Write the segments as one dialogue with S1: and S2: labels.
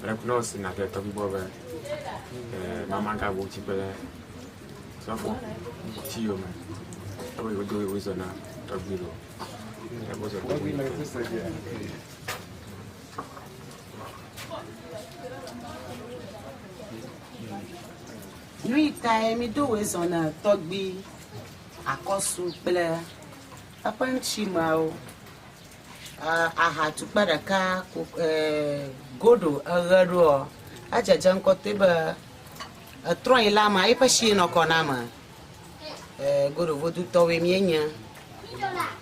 S1: Recognize na ke to bibo be mama ga bo chi pele so fo chi yo me to we do we so na to biro e bo so to we
S2: Lui kai mi do we so na Torgbui Akorsu pele apan chi mao aha tu baraka godo agaro aja janko teba tron ilama e pashi no konama godo vodu towe mienya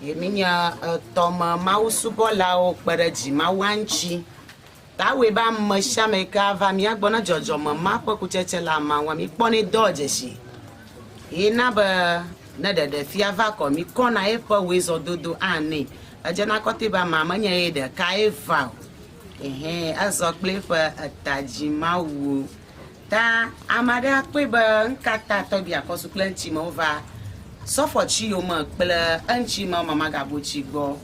S2: ye minya toma mausu bola o paraji mawanchi tawe ba mashame ka va mi agbona jojo mama po kucheche la ma wa mi poni doje shi ina ba na de fiava ko mi kona e po wezo dodo ani ajana kotiba mama nya ede ka eva azokple fa atajimawu ta amada pe ba nkata Torgbui Akorsu plenty mo va so for chi yo mo pele anchi ma mama ga bo chi go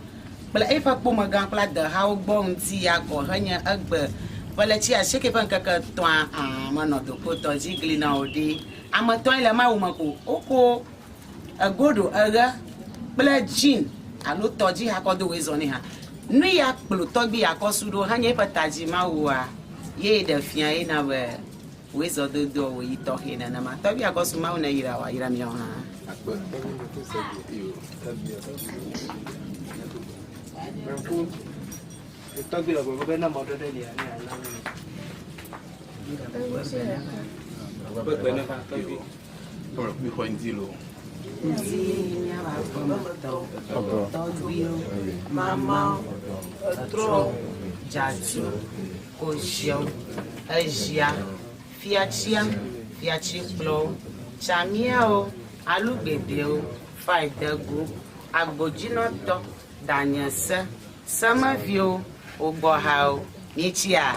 S2: pele e fa po mo gan pla de ha o gbo nti ya go hanya agbe pele chi a sheke pan kaka to a ma no do ko to jigli na odi amato ile ma wo mako oko agodo aga pele jin alo toji ha ko do we zoni ha nu ya kplo Torgbui Akorsu do hanye pataji ma wa ye de fia e na we zo do we to he na ma Torgbui Akorsu ma una ira wa ira mi ha
S3: Torgbui Akorsu be na mo do de ni ana
S2: Mama, tro, jaju, koshio, ajia, fiachia, fiachiplo, chamiao, alugbedeo, faidegu, agbojinoto, danyese, samavio, obohao, nichia.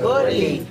S2: Boli.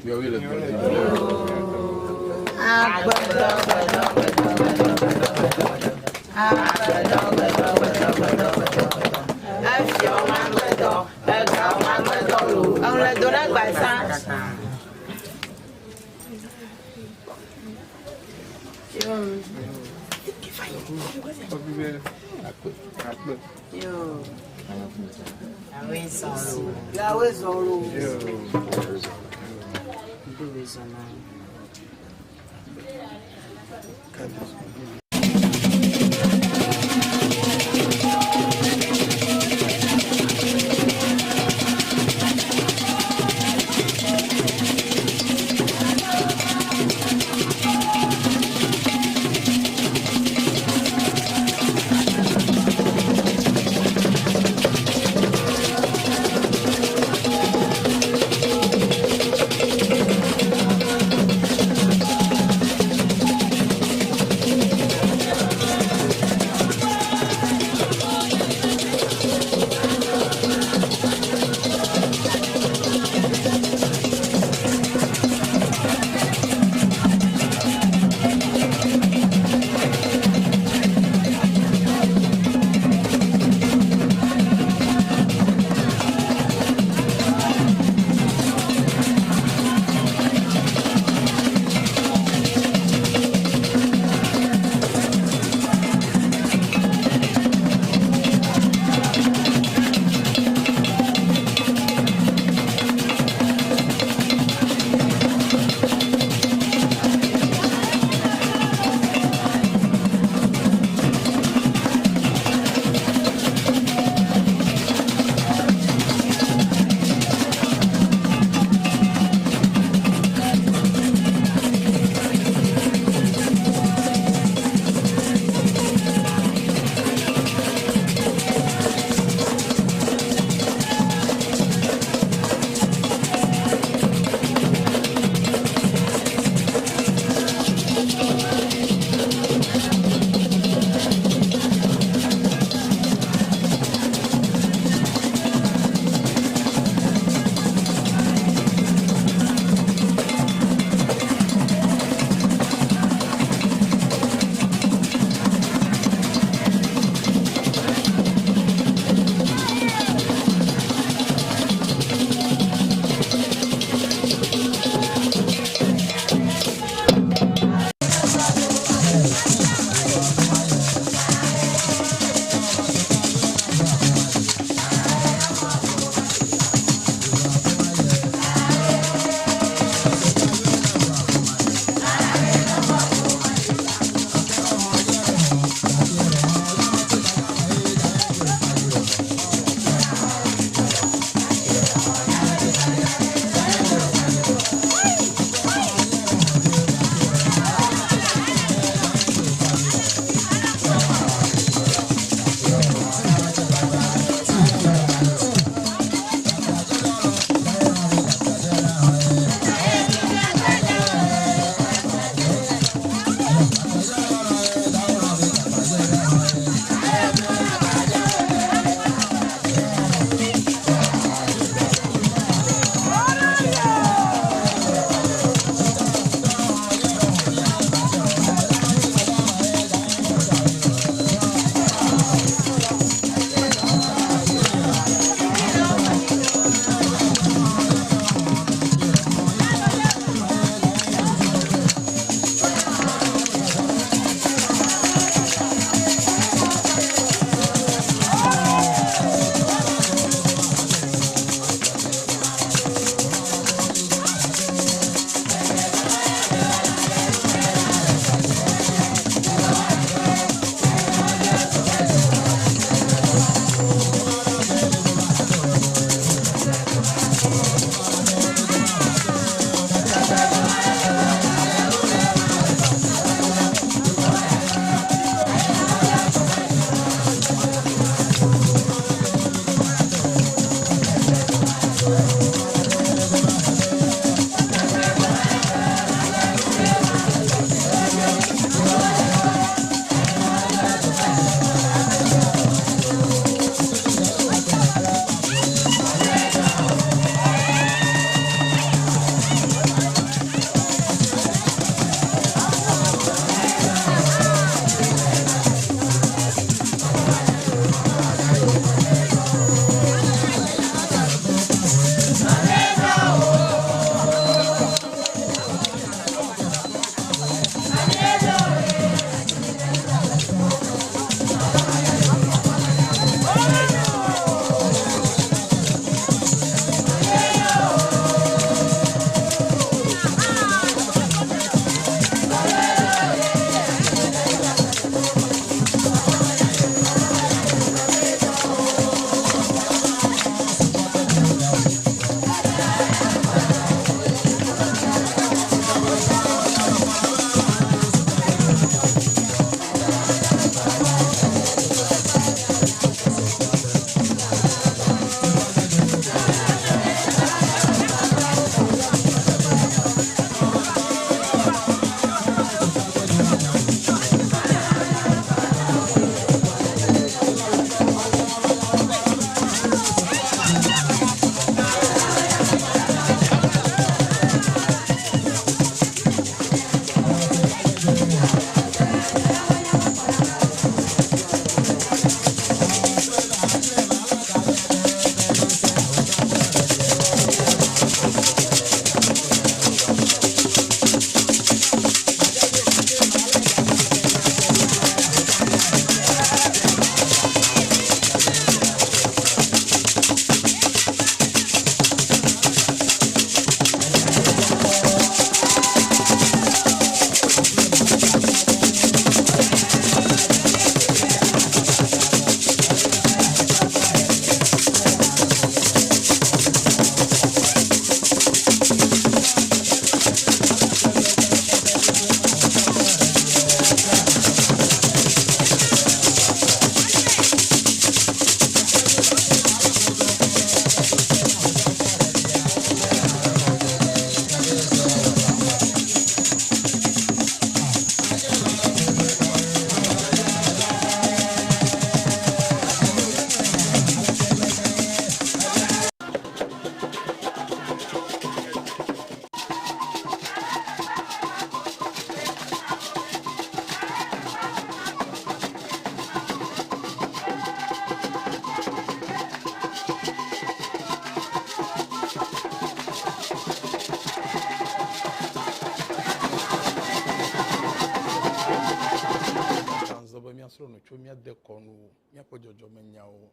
S4: de kono nya pojojo menyawo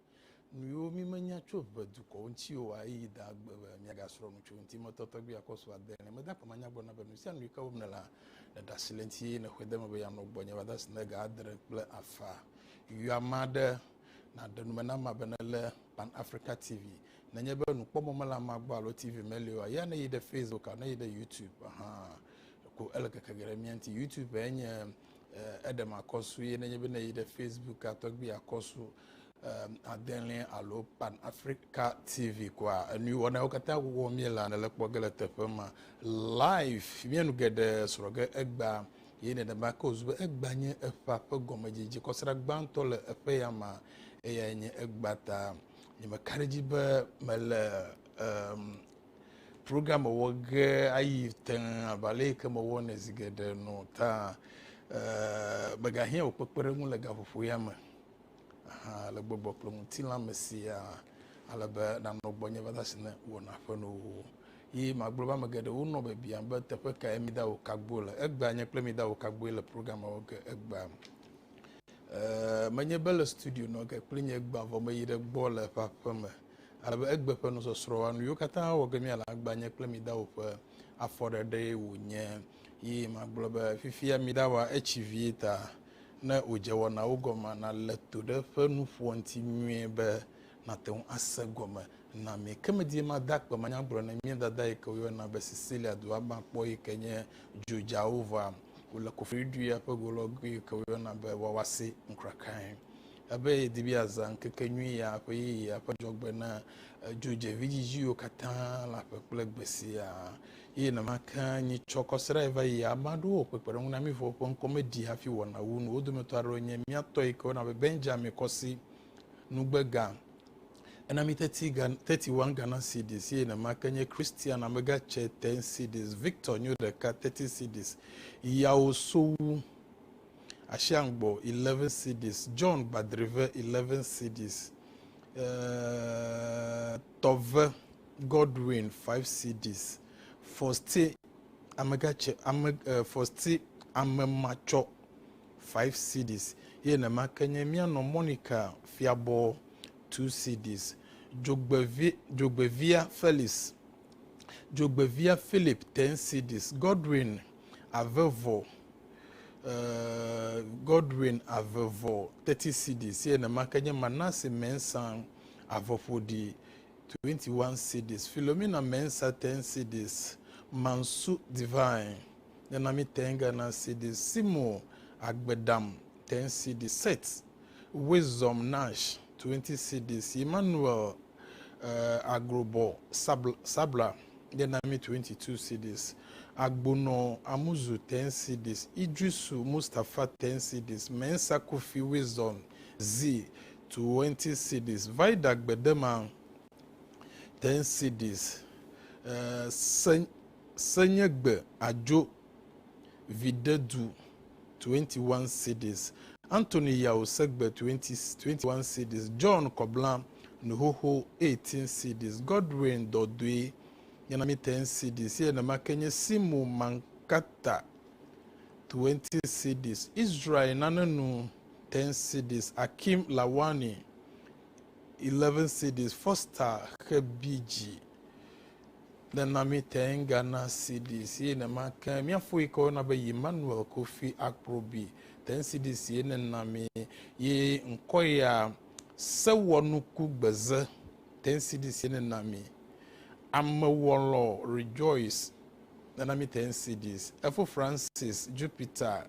S4: nuyo mi manya choba duko nchi o ayi da mi ga soro mu nti Torgbui Akorsu adene me da pamanya gbo na benu sia nuka womna la da silenti na hwede me ya no gbonye wada snega adre ple afa yuamade na denumena mabenele Pan Africa TV na nyebe nu kpomo mala magbalo TV melio ya na yide Facebook na yide YouTube ko elaka kagere mianti YouTube enye Edem Akorsu ye na nyebe na yide Facebook Torgbui Akorsu adenle alo Pan Africa TV kwa nu wona okata wo miela na lekpo gele tepema live mienu gede soroge egba yene de Akorsu egbanye efa pegomejiji kosra gbanto le epe yama eyenye egbata ni makariji be mele program woge ayi ten abale ke mo wona zigede no ta baga hia opepere mu le gafufu yama le gbogbo plon tila mesia ala be na no gbonye badasine wona fano yi magloba magede uno be bia be tepe ka emida o kagbola egba nya plemida o kagbola program o ke egba manye bele studio no ke plinye egba vo me yide gbola papa me ala be egba pe no so sro anu yo kata o gemi ala egba nya plemida o pe afore de wo nye yi magloba fifia mida wa achievita na ojewo na ugoma na leto de fenu fonti miebe na te asegoma na me kemedi ma dakpa manya bro na mi dada e ko yo na be Cecilia do aba po ikenye juja over ula ko fridu ya pegolo gwi ko yo na be wawase nkrakan abe dibia zan kekenwi ya pe ya pa jogbe na juje vijiji o katan la pe plegbesi ya na maka ni chokosra eva ya amadu o pepere na mi fo pon comedy hafi wona wunu odumeto aronye mi atoy ko na be Benjamin kosi nugbega na mi 31 Ghana cedis ye na maka nye Christian Amega che 10 cedis Victor Nyudeka 30 cedis Yaoso Ashangbo 11 cedis John Badrive 11 cedis Tove Godwin 5 cedis Fosti Amegache Fosti Amemacho 5 cedis ye na makanye miano Monica Fiabo 2 cedis Jogbevia Felix Jogbevia Philip 10 cedis Godwin Avevo 30 cedis ye na makanye Manase Mensan Avofodi 21 cedis Philomena Mensa 10 cedis Mansu Divine Nenami 10 Ghana cedis Simo Agbedam 10 cedis Set Wisdom Nash 20 cedis Emmanuel Agrobo Sabla Nenami 22 cedis Agbono Amuzu 10 cedis Idrisu Mustafa 10 cedis Mensa Kofi Wisdom Z 20 cedis Vida Gbedema 10 cedis Senyegbe Ajo Videdu 21 cedis Anthony Yao Segbe 21 cedis John Koblan Nuhoho 18 cedis Godwin Dodwe Yanami 10 cedis ye na makenye Simu Mankata 20 cedis Israel Nananu 10 cedis Akim Lawani 11 cedis Foster Kebiji Nanami 10 Ghana cedis ye na makenye miafo iko na be Emmanuel Kofi Akprobi 10 cedis ye na nami ye nkoya sewonuku gbeze 10 cedis ye na nami Amewolo Rejoice Nanami 10 cedis Efo Francis Jupiter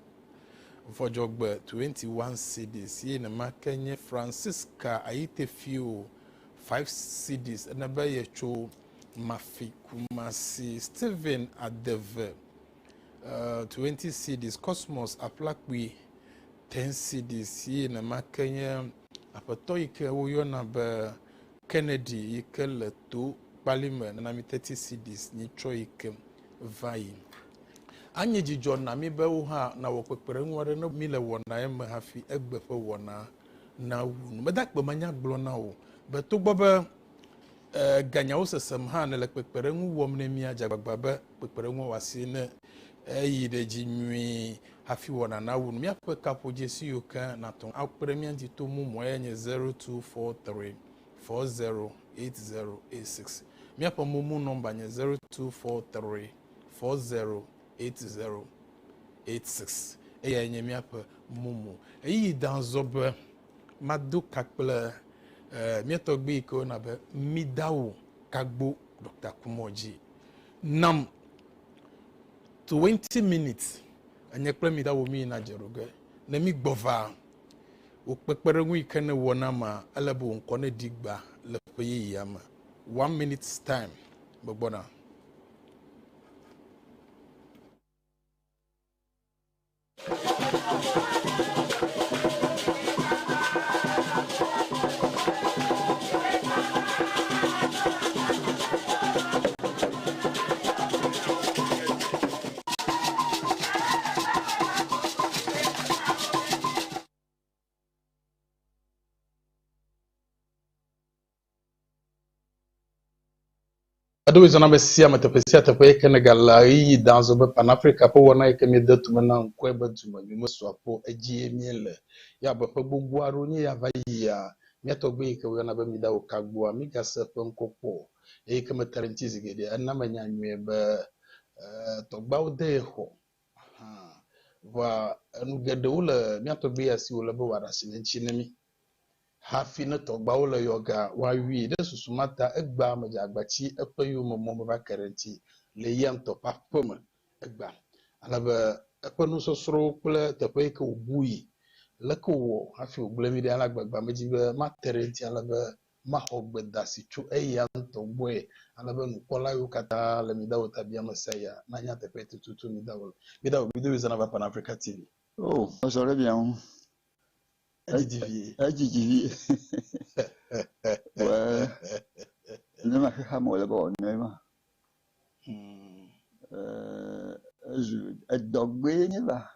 S4: Vojogbe 21 cedis ye na makenye Francisca Aitefio 5 cedis na be yecho Mafikumasi Steven Adeve 20 cedis Cosmos Aplakwi 10 cedis ye na makenye apatoike woyo na be Kennedy ikele to Palime na mi 30 cedis ni choike vai anyeji John na mi be wo ha na wo pepere nwore no mi le wona e ma hafi egbefe wona na wunu medak be manya glo na wo be to gbobe ganya wo sesem ha na le pepere nwu wom na mi ajagbagba be pepere nwu wase ne de jimmi hafi wona na wunu mi ape kapo jesi yoka na ton apremianti to mu mo enye 0243 408086 mi ape mu number nye 0243 408086 enye mi ape mumu eyi danzobe madu kakple mi Torgbui ko na be midawo kagbo Dr. Kumoji nam 20 minutes anya kple mi da wo mi na jeroge na mi gbova o pepere nwi kene wona ma alabo nko na digba le peye yama 1 minute's time bogbona ado izona besia matapesia tape kene galai danzo be panafrica po wona ikemi datuma na nkwe batuma bi muswapo agie miele ya ba gbogbo aro ni ya vaya mi Torgbui ke wona be mi da okagbo mi gase pe nkopo e keme tarenti zigede anama nyanwe be togbawo de ho wa ngede wole mi Torgbui asi wole be wada sinenchi hafi ne togbawo le yoga wa wi de susumata egba me jagbachi epe yo momo ba karenti le yam to papome egba alabe epe no sosro kple tepe ke obuyi le ko wo hafi oglemi de alagbagba meji be ma terenti alabe ma hogbe dasi chu eyam to boy alabe no kola yo kata le mi dawo tabia mesaya na nya tepe tutu mi dawo bido izana ba Pan Africa TV.
S5: Oh, ça aurait bien.
S4: Adidivier.
S5: Ouais. Ne m'a fait moi le bon, ne m'a. Torgbui ni ba.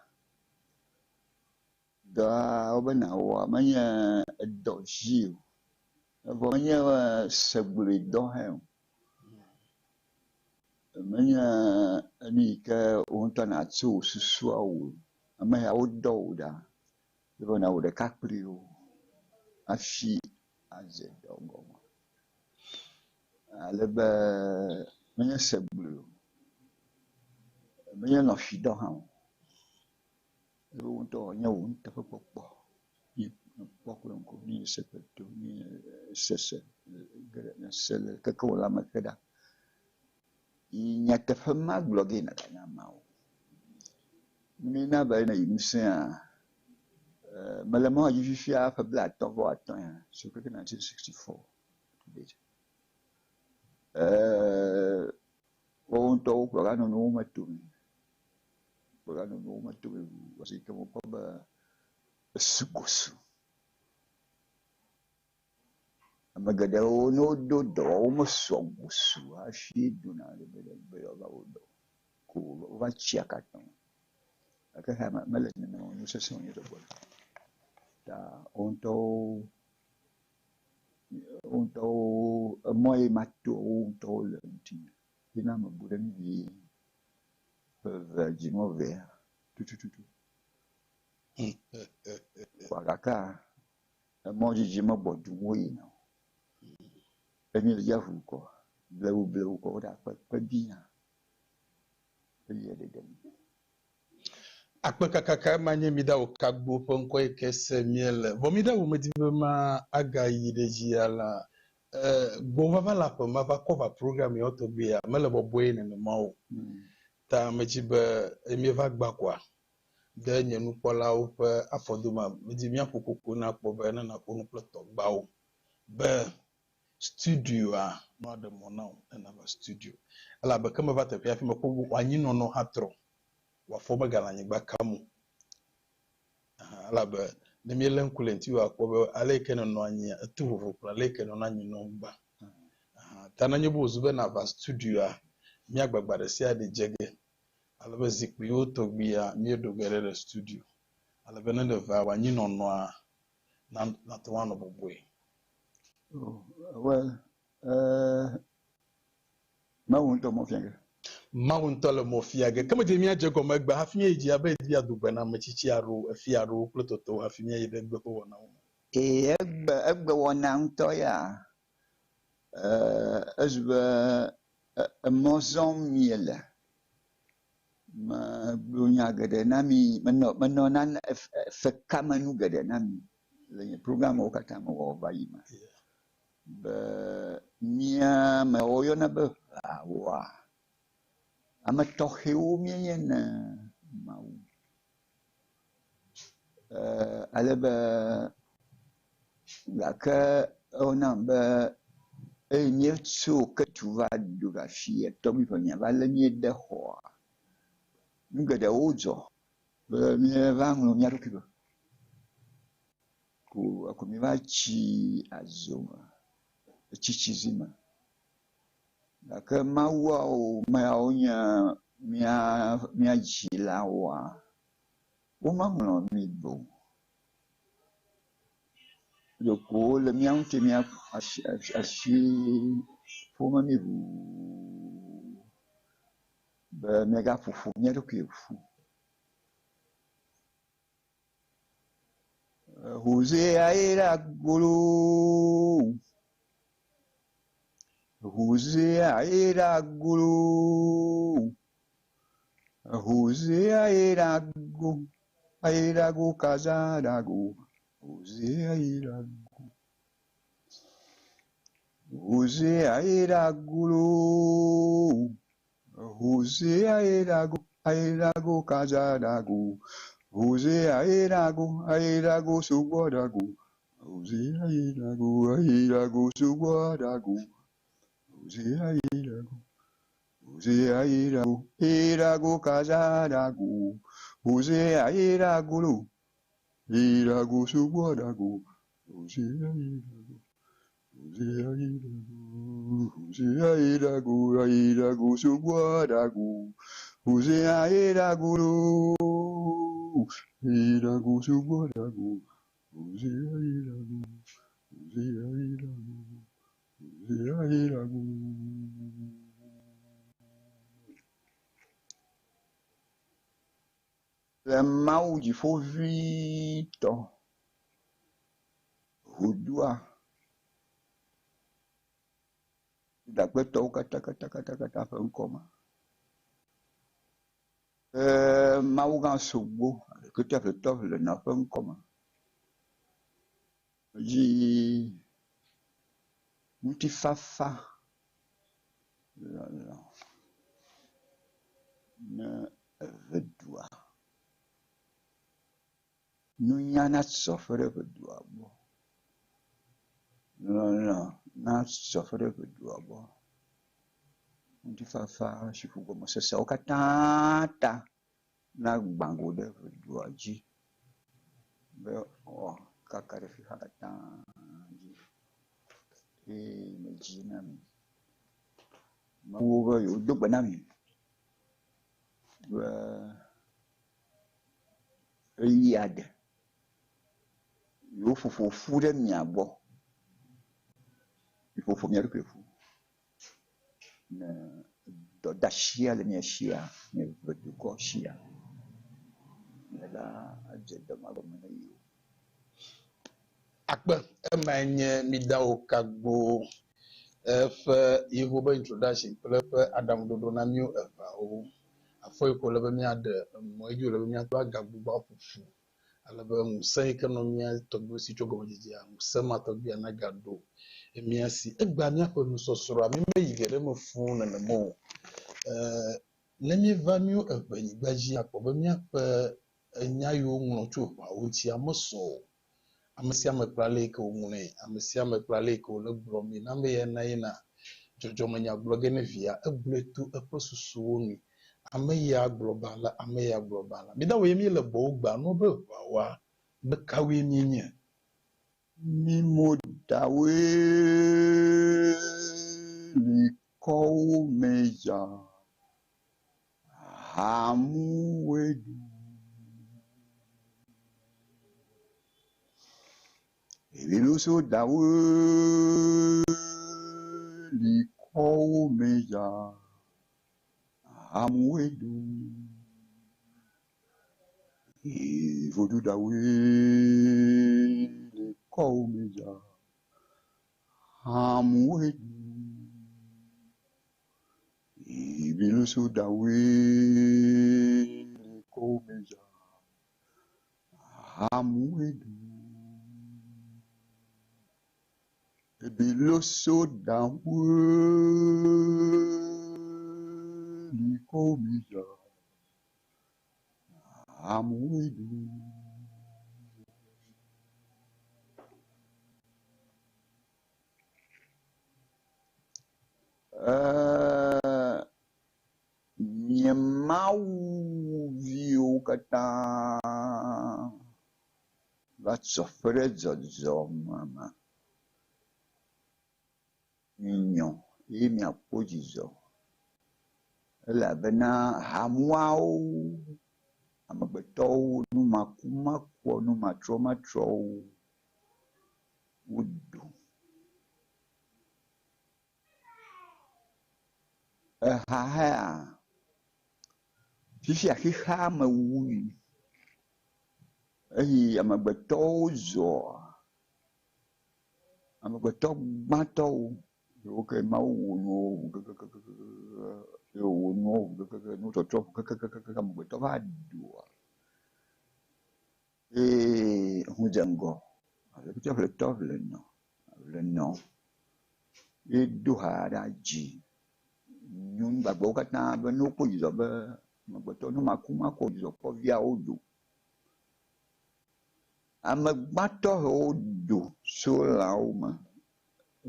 S5: Da obana wa manya doji. Manya sebuli do ha. Manya ni ka untana tsu susu au. Manya odo da. Bona o de caprio afi aze dogo alebe menya seblu menya no fido ha o to nya o nta popo ni popo ko ni sepeto ni sese gere na sele ka ko la makeda I nya te fama blogi na kana mau ni na ba na imsa Malama a eu à Fablat dans votre sur 1964. On told Pagano Noma to me. Pagano Noma to me was it come up a sucus. A Magadao no do almost so musu. I she do not be allowed. Cool, what chiacaton. I can have a melanin on the session. Untuk moi matu untuk lenti ina mabudan vi vajimo ver tu wakaka mo jimo bodu wina eni ya fu ko bleu ko da pa bien ya de dem
S4: akpeka kaka manye mida okagbo ponko ekese miele vomida umedibe ma aga yideji ala gbo vala pa ma va cover program yo Torgbui a mele boboe ne mawo ta mejibe emi va gba kwa de nyenu pola o pe afoduma meji mi akokoko na po be na ko no pleto gbawo be studio a no de mona na ba studio ala be kama va te pia fi mako wanyi no hatro wa forma galanye gbakamu alabe ne mielen kulenti wa ko ale kene no anya tuvu pra le kene no anyi no gba tananye bo zube na va studio a mi agbagbare si ade jege alabe zikpi yo Torgbui a mi edogere studio alabe ne va wanyi no no a na to one of boy.
S5: Well, ma won't mo fianga.
S4: Mount Mofia, come to me, Jacob, Hafia, Jabet, Dubana, Machichiaro, a Fiaro, Pluto, Hafia, the Bebo now.
S5: Egbe wonang toya as we a mozom miele ma blunya gade nami manonan fekamanu gade nami le program o katama o baima be mia ma oyo na be wa ama toheu mia na mau alaba que on a une chose que tu vas de fille, Tommy Pony, va le mieux de hoa. Nous gardons autre, mais vang le mieux que pour comme il va chi azoma, chichizima. La que maua ou maonia mia chilawa, ou mamma mi bon. Le coup, le mien, tu m'as acheté pour m'amener vous. Ben, mes gars, pour fournir le pied fou. Rosé à la goulou. Rosé à la goulou. Rosé à la goulou. À la goulou, casa la goulou. Rosé à la goulou. Rosé à la goulou. Rosé à la goulou, casa la goulou. Rosé à la goulou, sous la goulou. Rosé à la goulou, sous la goulou. Rosé à la goulou. Rosé à la goulou, casa la goulou. Rosé à la goulou. Irago suguarago, Irago suguarago, Irago suguarago, Irago. Le mau di fo vito, hudua. Da questo kata fa un coma. Mau gan subu, que tu as fait top le na fa un coma. Ji multifafa. Ne vedua. Nunyana sofre vedua bo. No, na sofre vedua bo. Multifafa shifugo mo sesa okatata na bango de vedua ji. Be o kakare fi hakata ji. Mejina mi. Mawo yo dogba na mi. Yade. Yo fufu de mi abo. Il faut mieux que vous. Da chia le mia chia, ne vedo ko chia. La agenda magomena yo.
S4: Akba, emanye midao kagbo. Yehoba introduction, Pepe Adam Dodonamio, Afoy Colabamia de Moyu Lamia Gabuba Fufu. Alaba Musa economia Togosi Chogodia, Musama Tobia Nagado, Emiasi, Egbania for Musosura, me get them a phone and a more. Let me value a Bajia Pobamia per a Nyayo Monochupa, which Yamoso. Amesiama Praleko Mune, Amesiama Praleko, Lebromi, Nambe Naina, Jojomania Blogenevia, a bletu a prosusuni. Ameya globala. Mida we mi le bogba no be wa be kawe nyenye.
S5: Mi modawe li ko meja. Hamu wedu. Ebiluso dawe li ko meja. Amuedu. Ivodu dawe le komeja. Amuedu. Ibilusu dawe le komeja. Amuedu. Ibilusu dawe le komeja. Amuedu. Nyemau viu kata va soffre zozo mama nyo imi apojizo la bena hamuao amagbeto nu makuma ko nu matroma tro udu ha fifi akiha ma wui amagbeto zo amagbeto gbato okay mau no no to amagbeto va dua hujango le no duha raji nyun bagbo kata be no ko yizo be amagbeto no makuma ko yizo ko via odo amagbato odo so lauma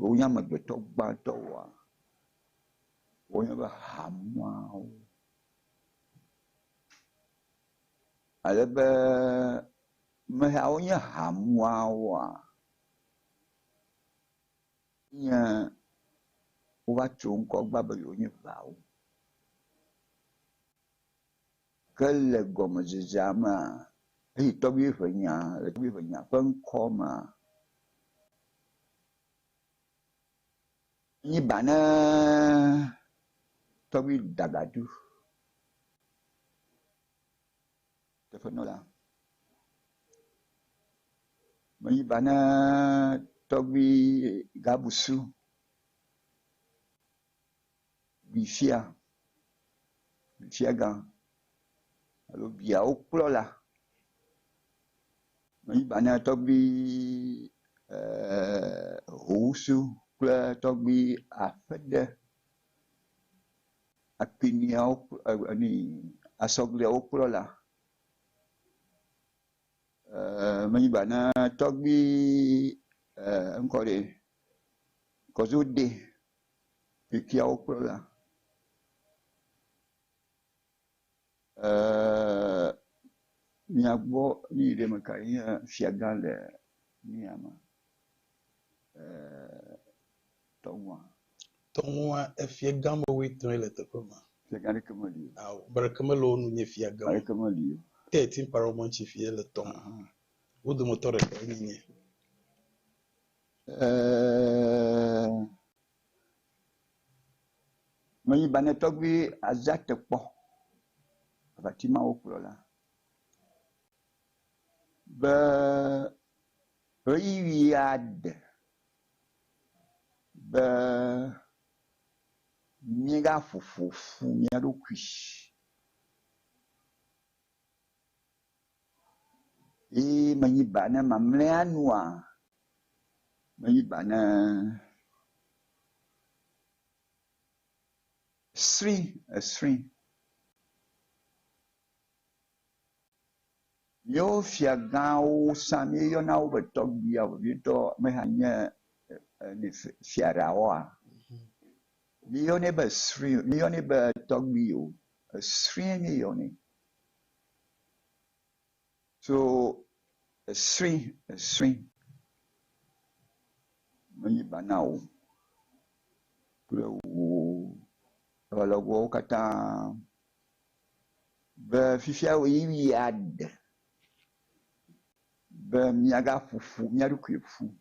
S5: onya magbeto gbato wa onya ba hamwa alebe me onya hamwa wa nya wa tron ko gba be onya vao kele gomo jama to bi fanya pen koma ni bana tobi dagadu tefanola ni bana tobi gabusu bifia ga alo bia oklola ni bana tobi rusu kple tobi afede apinia ni asoglia oklola menyibana tobi encore kozude pikia oklola miagbo ni de makanya fiagale niama
S4: Tongwa efie gamba witno ile tokoma.
S5: fiagale kamali
S4: Au barakama nu nye fia gamba.
S5: kamali
S4: 13 paramonchi fie le tong. Udu motore ka nye.
S5: Mani bana tobi azate po abatima oklola ba riad ba miga fufu miado kwi mani bana mamleanwa mani bana string yo fiagao sami yo na obetobi abito mehanya ni fiarawa Mione ba string mione ba togbio a string mione so a string mani banao kalau kata befifia wiad be miaga fufu miaru kwefu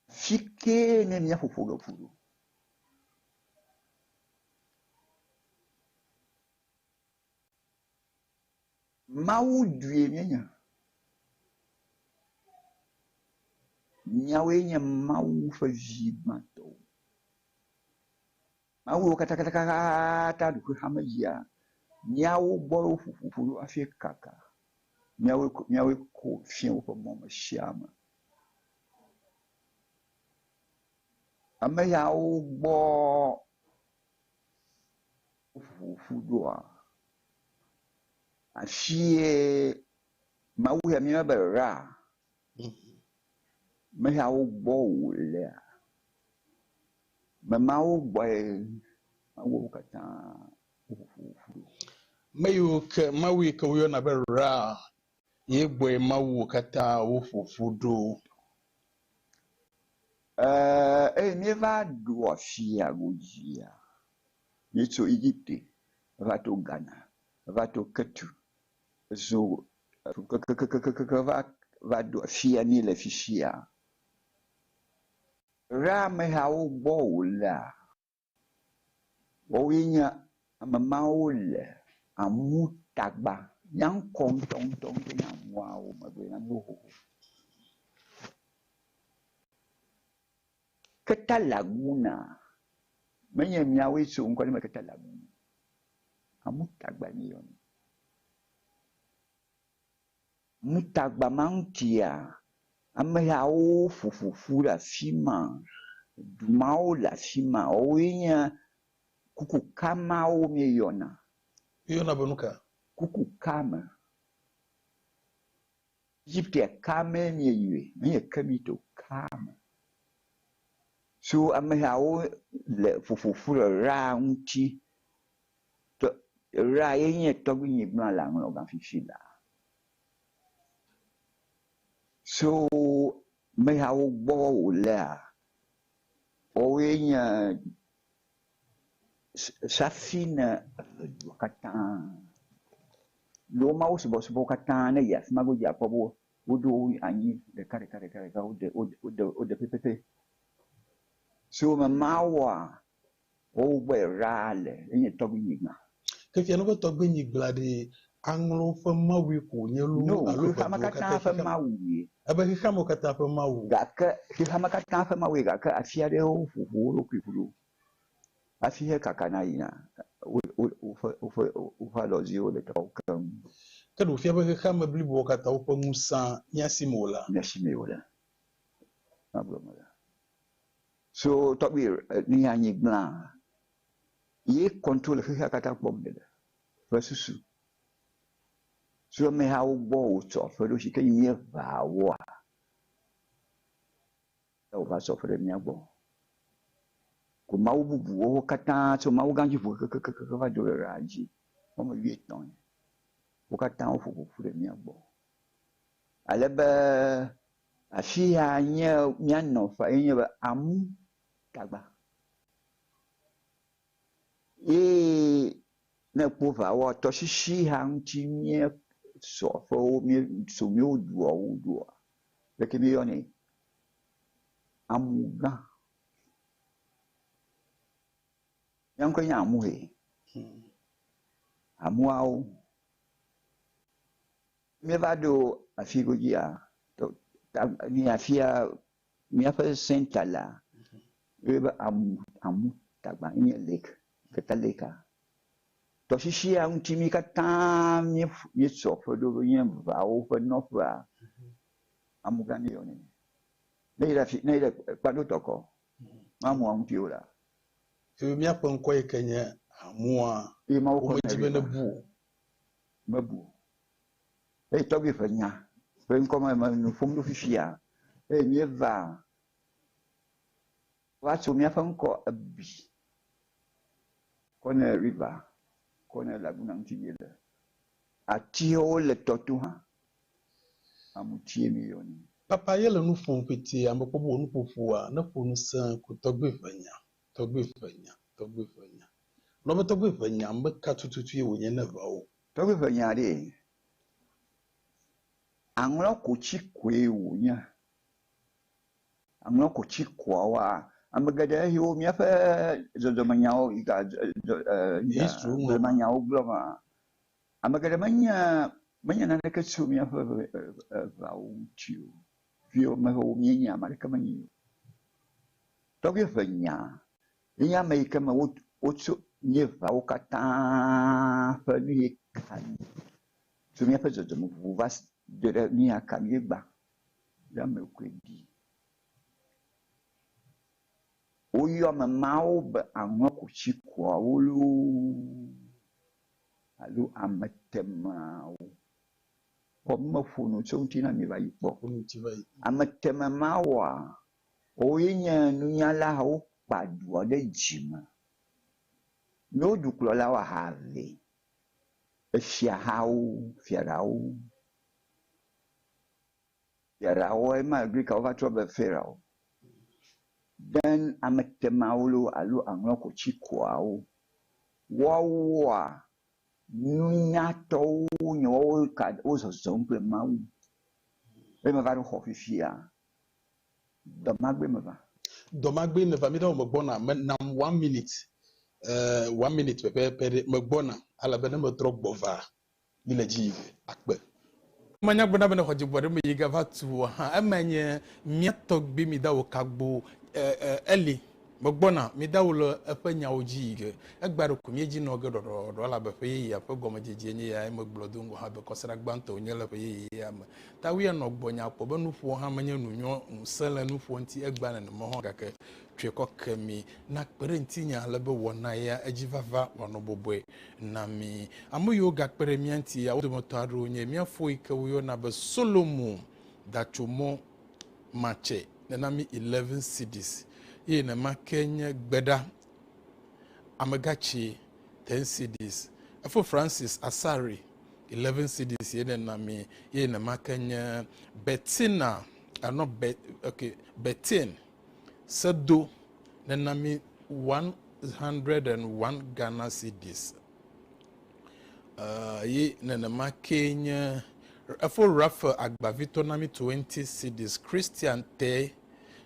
S5: fike ne mia fufu do fudu Mawu due mienya. Nyawe nye mawu fajimato. Mawu kata duku hamajia. Nyawo boro fufu afi kaka. Nyawe ko fien ko mama shiama. Ama yawo bo fufu doa. Afie mawu ya miya bara. Me yawo bo le. Me mawu boy mawu kata fufu.
S4: Mayu ke mawi ke uyo na berra ye boy mawu kata wo fufudo.
S5: Me va do afia gojia. Yeso Egypte, va to Ghana, va to Ketu. So va do afia ni le fishia. Ra me hao bo la. Wowinya amamaule amutagba. Yang kong tong yang wow magwena no. Keta laguna. Menye miawe so ngwani maketa laguna. Amutagba ni yon. Mutagba mantia. Amehao fufufu la fima. Dumao la fima. Owinya kuku kama o meyona.
S4: Yona bonuka.
S5: Kuku kama. Egypte kama nye yue. Menye kamito kama. So amehao le fufufu la ra unti. Ra yenye togi nye blan la nglogan fifila. So mehao bo la. Owenye safina kata. Loma usibo kata na ya smago ya pobo. Udo anyi de kare ode pepe. So mamawa owe rale yenye togi nyigna.
S4: Kefia no to gbenyi glade anglo fa mawi ko nyelu
S5: No,
S4: alo
S5: hamakata fa mawi.
S4: aba hikamo kata fa mawu.
S5: Gaka hamakata fa mawi gaka afia de o fufu kwifulu. Afia kakana ina. Ufa lozio de tokam.
S4: Kadu fia ba hikama blibo kata upa musa nyasimola.
S5: Nyasimola. Ablomola. So Torgbui ni anyi blanc. Ye contrôle hika kata bombe. Versus so me ha bo so for do shike ye va wa. O va so for mi agbo. Ko ma bubu o kata so ma ganji fu va do raji. O mo wi ton. O kata o fu mi agbo. Alebe afia nye miano fa nye ba amu tagba. Na pova wa to shishi hang ti mie so fo mi so mi odu le ke mi yoni amuga yang ko nya amu he amu au me va do afigo dia to ni afia mi afa sentala eba amu tagba ni lek ketaleka. Toshishi ya untimi kata mi sofo do yen va o fa no fa amugani yoni neira pado toko mamu amtiola
S4: Fi mi apon ko ekenya amua
S5: e ma ko
S4: jibe na bu
S5: mabu e togi fanya pen koma ma no fundo fifia e mi va watu mi afan ko abi kona river kona laguna mtijela atio le totuha amutie milioni
S4: papa yele no fon peti ambako bo no pofua na fon san ko Torgbui fanya no be Torgbui fanya mbeka tututu ye wonye na va o
S5: Torgbui fanya de anglo kochi kwe wonya anglo kochi kwawa amagada hiyo miafa zozo manyao iga
S4: Yesu
S5: manyao gloma amagada manya Manya na ka so mi afa va tio. Vio ma ho mi nya ma ka mani. To ge fa nya. Nya mai ka ma o so nye va o ka ta fa ni kan. So mi afa zo mo va de mi aka mi gba. Ya me ko di. O yo ma ma o ba anwa ko chi ko awolu. Alu amatema Comme fono chontina mi vai po. Amatema mawa. Oyinya nunyala ho padua de jima. No duklo la wa have. Efia hau, fiarau. Fiarau e ma agrika over trouble ferao. Then amatema ulu alu angloko chikwao. Wawa. Nunyato nyo kad oso somple mau. Ema varu hofifia. Domagbe mava.
S4: Domagbe neva mi da mbona nam 1 minute. 1 minute pe mbona ala bena mo drop bova. Bila jive akbe. Manya bona bena hoji bore me yiga vatu ha amanye miatok bi mi da okagbo eli Mogbona, mi dawulo apanya ojige. Egbaro kumieji no godo do ala be fe ya pe gomo jeje nye ya mo gblodo ha be kosara gbanta onyela fe ya ma. Ta wi no gbonya po be nufu ha manya nunyo nsela nufu nti egbana ne mo ho kake tweko kami na kpere ntinya ala be wona ya ajivava wono bobwe na mi amoyo ga kpere mi anti ya wo mo taro nye mi afo ikawo na be Solomon dachomo mache na mi 11 cities. Ye na makenya gbeda amagachi 10 CDs. Afo Francis Asari 11 CDs ye na me ye na makenya Bettina Betin Sado na me 101 Ghana CDs. Ye na makenya afo Rafa Agbavito na me 20 CDs. Christian Te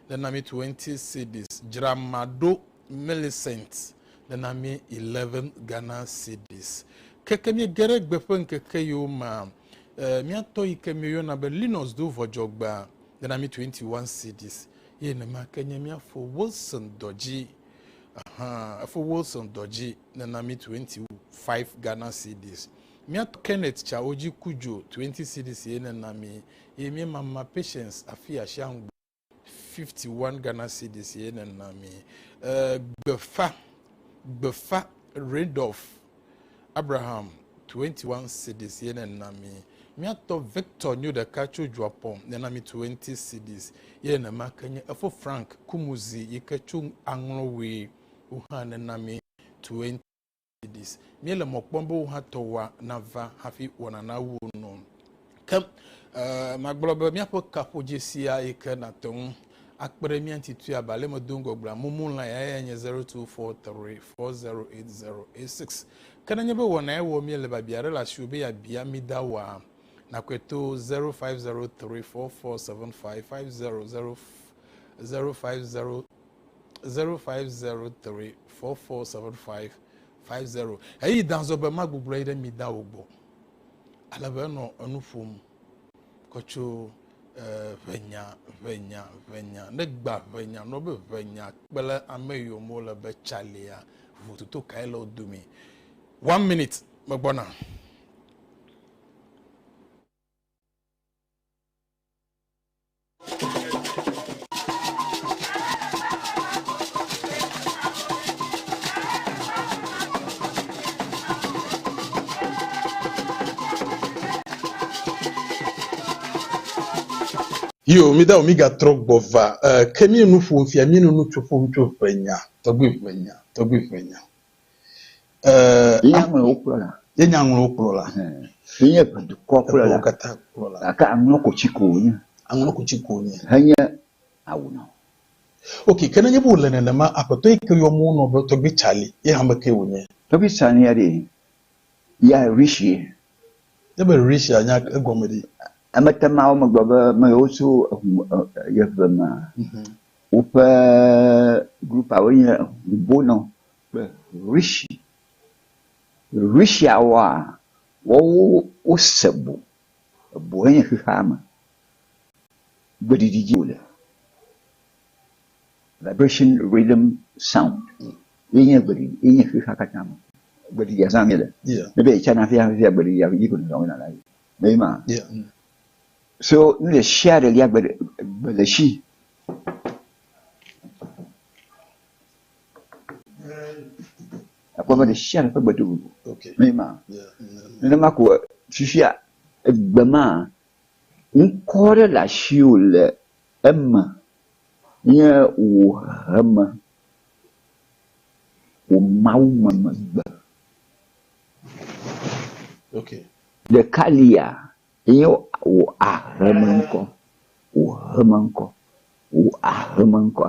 S4: the name 20 CDs. Dramado Millicent, the name 11 Ghana CDs. Kekemi gerek befen kekeyo ma miato ikemiyo na Berlinos do vojogba, the name 21 CDs. Ye na ma Kenya for Wilson Doji. For Wilson Doji, the name 25 Ghana CDs. Miato Kenneth Chaoji Kujo 20 CDs ye na name ye mama Patience Afia Shangbo 51 Ghana cedis ye na nami Befa Randolph Abraham 21 cedis ye na nami miato Victor New the Kacho Juapon na nami 20 cedis ye na makanya afo Frank Kumuzi ye kacho anglowe uha na nami 20 cedis miele mokpombo uha towa nava hafi wana na wuno kam maglobe miapo kapo jesia ike na ton akpere mi antitu abale modungo bra mumunla ya enye 0243408086 kana nyebe wona ewo mi leba biare la shube ya bia mi dawa na kweto 0503447550 0503447550 ayi danzo be magbubra ide mi dawo gbo alabe no onufum kocho venya negba venya no be venya bele ameyo mo le be chalia vututo kailo dumi 1 minute magbona Yo, mi da omiga trok bova. Kemi nufu mfia minu nuchu fenya. Togwi fenya.
S5: Iya mo okula.
S4: Yenya nglo okula.
S5: Iya padu kokula.
S4: Kata okula.
S5: Aka angloko chikonya. Hanya awuno.
S4: Okay, kana nyebu lene na ma apato ikiri omo no bo togwi chali. Ye hamake wonye.
S5: Togwi chali yari. Ya rishi.
S4: Yebe rishi anya egomedi.
S5: Amatama magbaba mayoso yevama. Upa group awanya bono. Rishi awa wo sebu boy hama gbadidi vibration rhythm sound yenye gbadidi yenye hakatama gbadidi azamele maybe chana fia gbadidi ya yiko ndona la mayma so nous share le gbadashi akwa de share pa gbadu mayma nima ko fifia gbama nkore la shiule emma nye uhama umauma magba de kalia yo ahamanko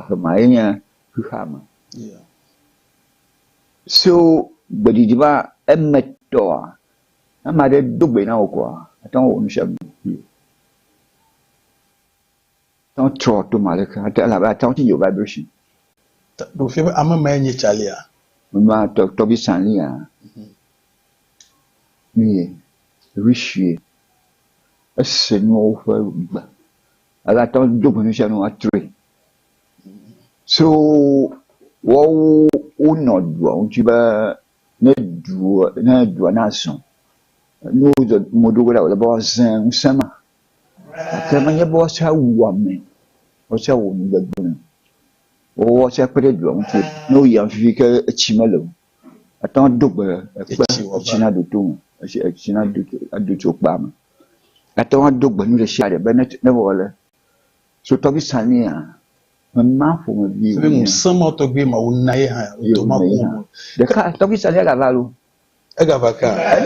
S5: hamanya hama so badidiba emmeto amade dugbe na okwa atan o nsham don't throw to malaka ata ba tant yo vibration
S4: do fe ama manye chalia
S5: ma to bi sanlia ni rishi asenu fa ba ala tant dugbe ni shanu atre so wo no do ontiba na do na son no do modo la ba zan sama kama nye bo sa wame o sa wo mi gbegbe o sa pere do onti no yan fi ke chimelo atan dogbe pe china do to china do to pa ma atan dogbe ni le share be ne wole so to bi sania ma fo mo bi
S4: so sama to gbe ma wona ye ha to ma ko
S5: de ka to bi sania ga valo
S4: e ga vaka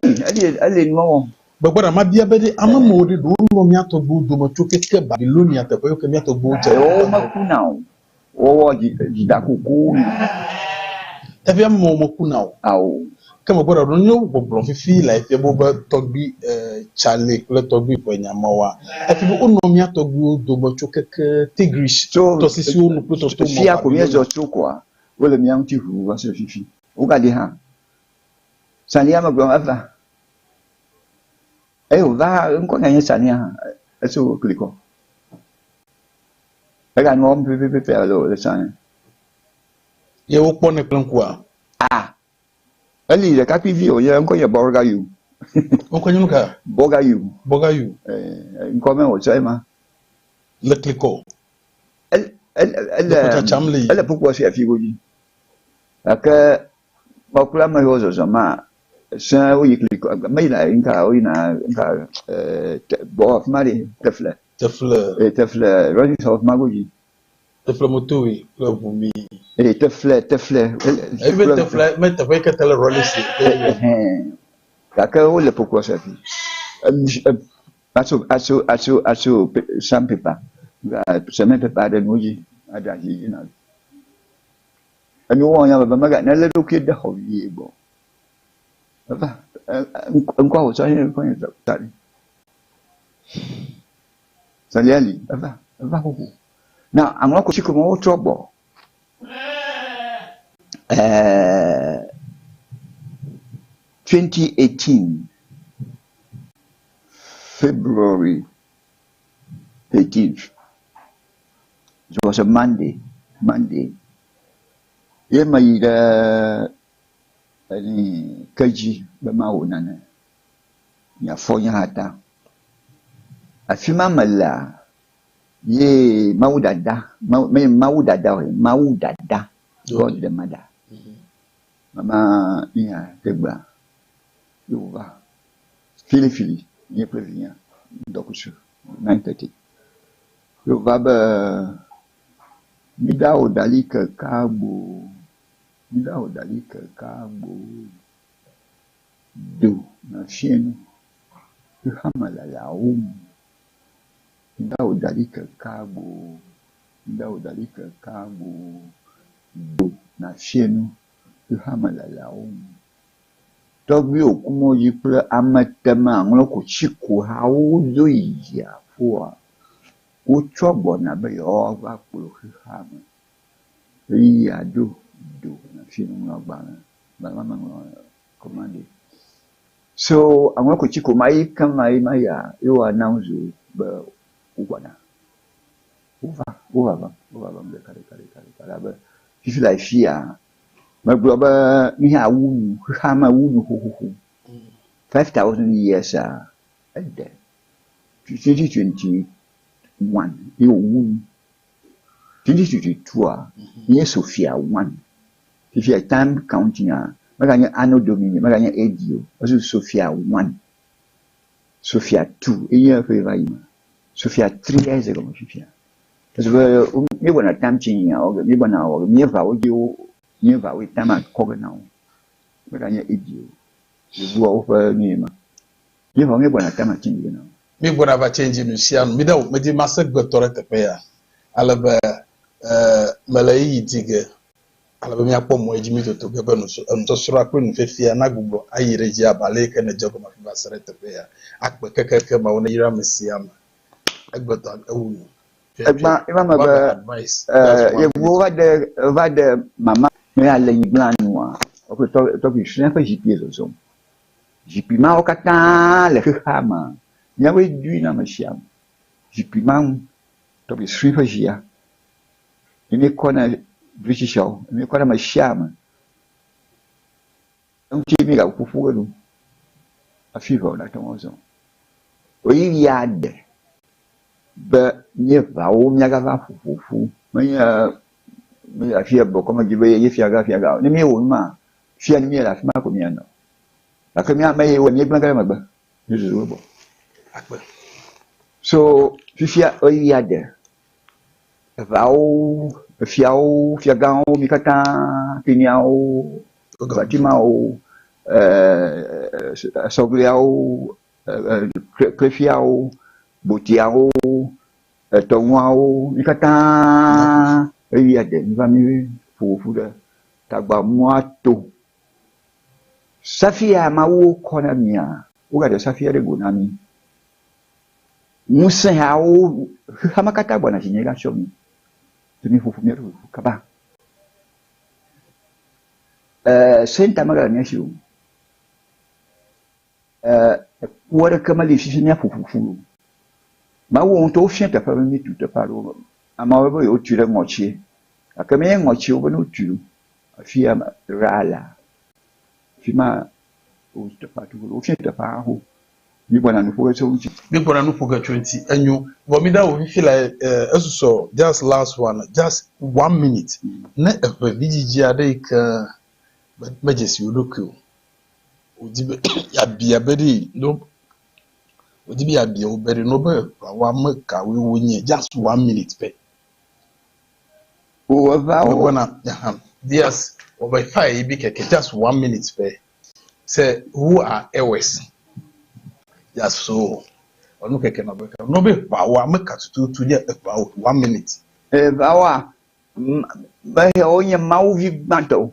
S5: ali no
S4: Bagbara mabia bede ama mode do no miato bu do mo chokeke Babylonia te ko yo miato bu je
S5: o makunao o di da kuku
S4: te bia mo kunao
S5: au
S4: kama gbara do nyo bobro fifi life e bo ba togbi chale le togbi po nyama wa e fi bo no miato bu do mo chokeke tigrish to sisi o no pluto to mo
S5: fia ko miezo chokwa wole mianti hu wa se fifi o ga di ha sania magbo afa va nko nganye sania eso kliko aga no pepe alo le sania
S4: ye wo pone plankwa
S5: ali le kapi vi o ye nko ye borga you
S4: nko nyuka
S5: borga you nko me o chema
S4: le kliko
S5: elle pourquoi c'est figoji aka bakula ma yozo zama sa o yikliko mai la inka o ina inka bo of mari tefle rodi of magoji
S4: tefle motowi le bumi
S5: tefle
S4: mais tefle que tel rolisi
S5: kaka o le pourquoi ça fi aso some people some people de noji adaji ina ani wo ya ba maga na le doke da hoyi bo ba nkwa wo sa yin kon ya tari saliali ba ko na anwa ko chiko mo trobo 2018 February 18th it was a Monday ye mai da ani kaji ba ma wonana ya fonya hata afima mala ye maudada god the mother mama ya tegba yuva fili ye previens donc sur 9:30 yuva ba midao dalika kabo do na fienu hamala la midao dalika kabo do na fienu hamala la Torgbui okumo yipre amatema nglo ko chiku ha uzo ya fo o chobo na be o va kulo hama ya do na fienu ngba na mama commande So angwa ko chiko mai kama ya yo announce ba uwana uva ba kare ba fifi la fia ma globa mi ha wu ha ma wu ho 5,000 years dead 2021 you wu 2022 ni Sophia 1 if you time counting maganya anno domini maganya edio also Sophia 1 Sophia 2 year favor Sophia 3 years ago Sophia parce que mi bona time chini ya mi bona mi va odio mi va we time ko na maganya edio you go over mi ma mi va mi bona time chini na
S4: mi bona va change no sian mi da me di masak gotore te pe ya alaba malai dige alaba mi akpo mo ejimi to gebe no so nto soro akro no fefia na gubo ayire ji abale ka na jago ma fi basere te pe ya akpe kekeke ma wona yira mesiam agboto awu
S5: Egba ima ba
S4: advice
S5: ye va de mama me ale iglan noa o ko to bi shine fa jipi zo jipi ma o kata le khama nya we du na mashiam jipi ma to bi shine fa jia ni ko na british show ni ko na mashiam on ti mi ga ku fu lu a fi ho na to zo o yi ya de ba nie va o mi ga va fu me a fia bo como dibe ye fia ga ni mi o ma fia ni mi la ma ko mi ano la ko mi a me o mi gba ga ma gba ni zo bo
S4: akpe
S5: so fia o ya de va o fia ga o mi kata kinia o batima o soglia o crefia o botia o tongwa o mi kata iya de va mi fu de tagba moato safia ma wo kona mia wo ga de safia de gonami musa ha o hama kata bona chinyega shomi tumi fu mi ru kaba senta magara nyashu wora kamali shi nya fu ma wo to fien ta fa mi tu ta paro ama wo yo tu le ngochi akame ngochi wo no tu afia rala fima o ta pa tu o fien ta pa ho ni bona no fo so uchi
S4: mi bona no fuga 20 anyu bo mi da wo fi like so just last one just 1 minute na e vigigi ade ka majesi odoku odibe ya bia bedi no odibe ya bia obere no be wa maka we wonye just 1 minute pe
S5: o va
S4: we
S5: o
S4: gonna yes over 5 bi keke just 1 minute pe say who are ewes yes so onu keke no be wa maka tutu nye about 1 minute
S5: va wa ba he o nya mau vi bato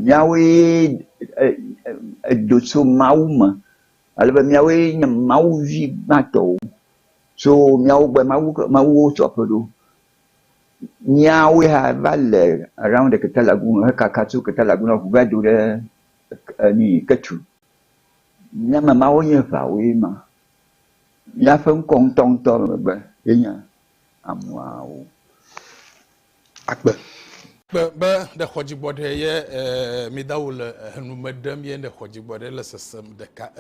S5: nyawe do so mauma alba miawe nya mau vi bato so miawe ba mau to apodo nyawe ha vale around the Catalaguna kakatsu Catalaguna va do de ni katu nyama mau nya va we ma ya fa kong tong to ba enya amwao
S4: akbe ba da khoji bode ye mi dawul nu madam ye da khoji bode la sasam de ka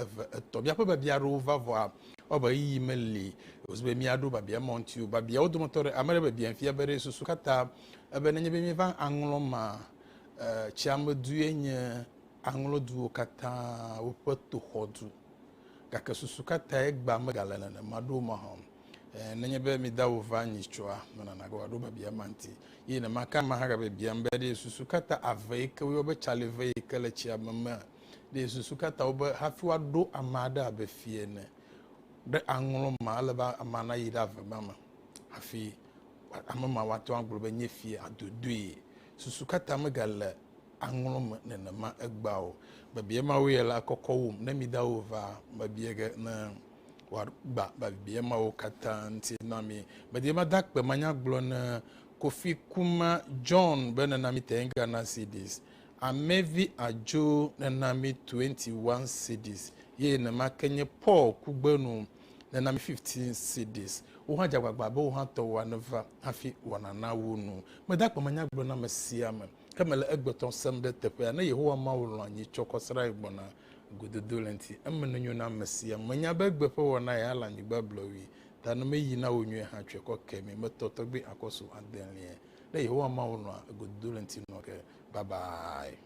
S4: to bia pa bia ro va voir o ba yi meli osbe mi ado ba bia montiu ba bia odo motore amare ba bia fia bere susu kata be na nye be mi van anglo ma chiam duenye anglo du kata o poto khodu ka susu kata e gba magala na mado ma hom na nye be mi dawo va nyi chwa na na go ado ba bia manti yi na maka mahara be bia mbede susu kata aveike we obe chale veike le chia mama de susu kata obe hafi wado amada be fie ne de anglo ma alaba amana yi da ve mama hafi amama wato anglo be nye fie adodui susu kata megale anglo ne na ma egbao ba bia ma we la kokowum na mi dawo va ba bia ge na ba bia ma o kata nti na mi ba de ma dakpe manya glo na Kofi Kuma John Benana Mitenga na CDs Amevi Ajo Nanami 21 CDs. Ye na makenye Paul Kubenu Nanami 15 CDs. Uha jagwagba uha to wanova hafi wanana wunu. Medakwa manya gbona mesiama. Kamele egbeton semde tepe na Yehowa mawulo anyi chokosra igbona gododolenti. Emmenyo na mesiama. Manya begbepe wana ya ala nyi bablowi. Tanu me yina onwe ha tweko kemi meto Torgbui Akorsu adenlie. Na Yehowa mawulo gododolenti no ke. Bye bye.